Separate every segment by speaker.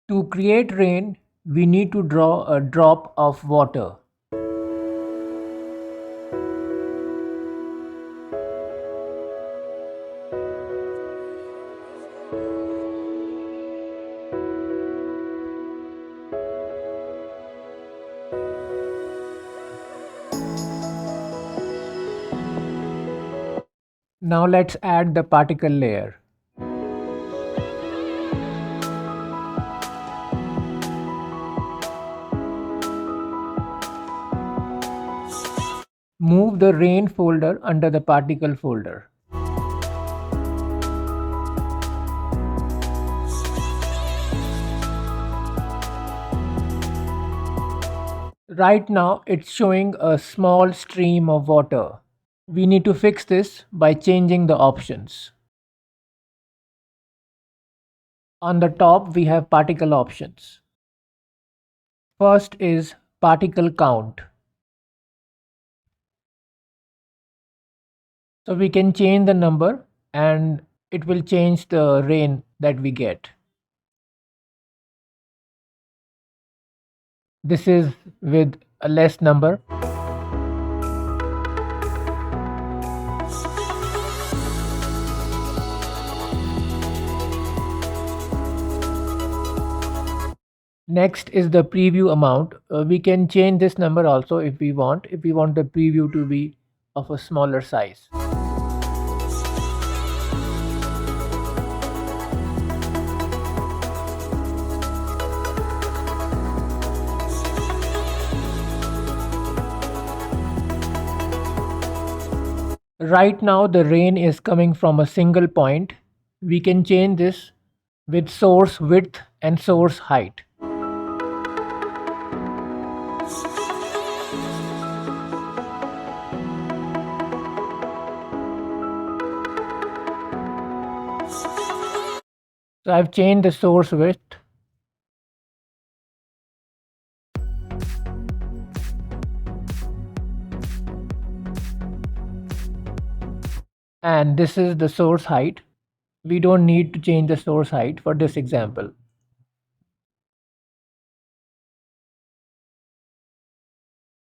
Speaker 1: To create rain, we need to draw a drop of water. Now let's add the particle layer. Move the rain folder under the particle folder. Right now it's showing a small stream of water. We need to fix this by changing the options. On the top we have particle options. First is particle count. So we can change the number and it will change the rain that we get. This is with a less number. Next is the preview amount. We can change this number also if we want the preview to be of a smaller size. Right now the rain is coming from a single point. We can change this with source width and source height. So I've changed the source width. And this is the source height. We don't need to change the source height for this example.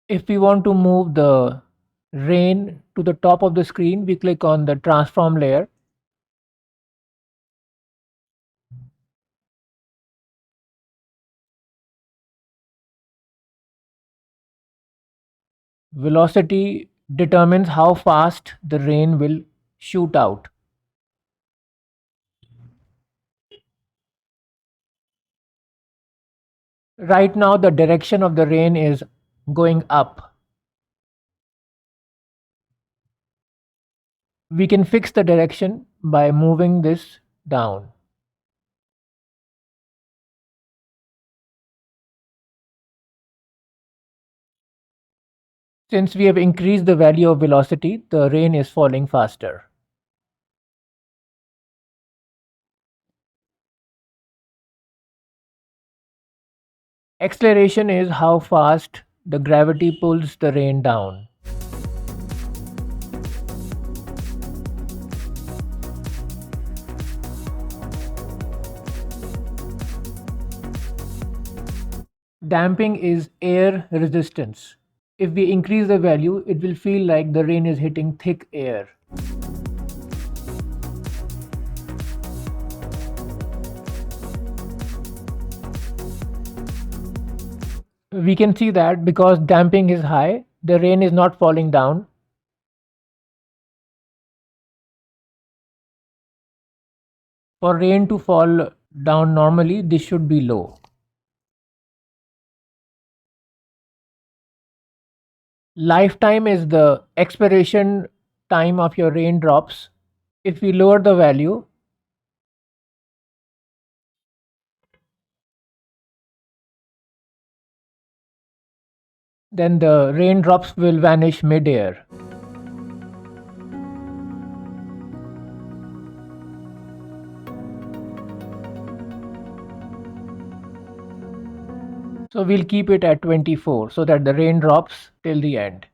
Speaker 1: If we want to move the rain to the top of the screen, we click on the transform layer. Velocity determines how fast the rain will shoot out. Right now the direction of the rain is going up. We can fix the direction by moving this down. Since we have increased the value of velocity, the rain is falling faster. Acceleration is how fast the gravity pulls the rain down. Damping is air resistance. If we increase the value, it will feel like the rain is hitting thick air. We can see that because damping is high, the rain is not falling down. For rain to fall down normally, this should be low. Lifetime is the expiration time of your raindrops. If we lower the value, then the raindrops will vanish mid-air. So we'll keep it at 24 so that the rain drops till the end.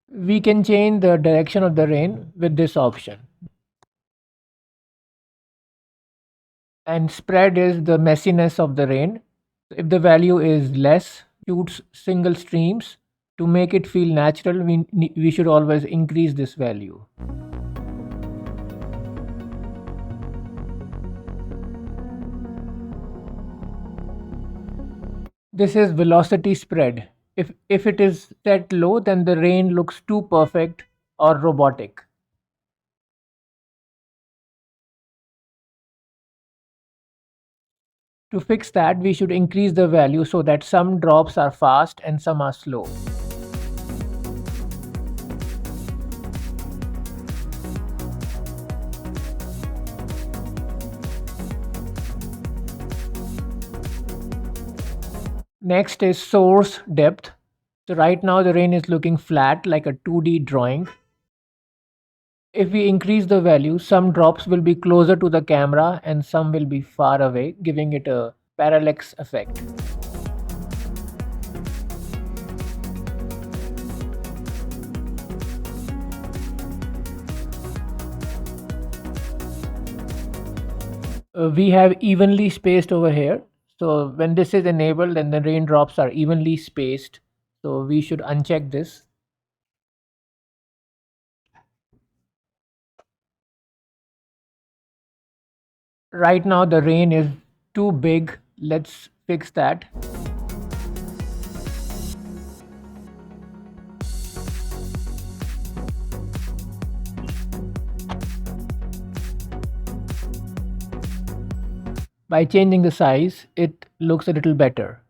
Speaker 1: We can change the direction of the rain with this option. and spread is the messiness of the rain. If the value is less, shoots single streams. To make it feel natural, we should always increase this value. This is velocity spread. If it is set low, then the rain looks too perfect or robotic. To fix that, we should increase the value so that some drops are fast and some are slow. Next is source depth. So right now the rain is looking flat like a 2D drawing. If we increase the value, some drops will be closer to the camera and some will be far away, giving it a parallax effect. We have evenly spaced over here. So when this is enabled, then the raindrops are evenly spaced. So we should uncheck this. Right now the rain is too big. Let's fix that. By changing the size, it looks a little better.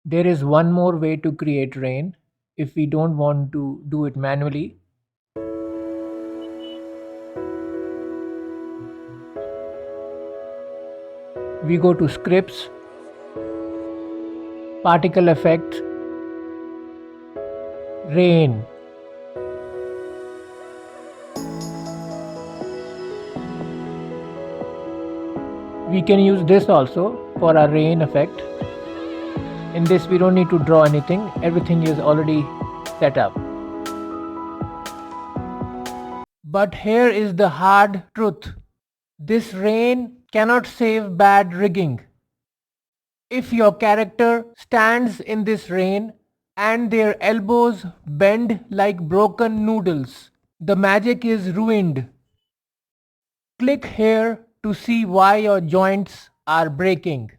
Speaker 1: There is one more way to create rain if we don't want to do it manually. We go to scripts, particle effects, rain. We can use this also for our rain effect. In this we don't need to draw anything, everything is already set up. But here is the hard truth. This rain cannot save bad rigging. If your character stands in this rain and their elbows bend like broken noodles, the magic is ruined. Click here to see why your joints are breaking.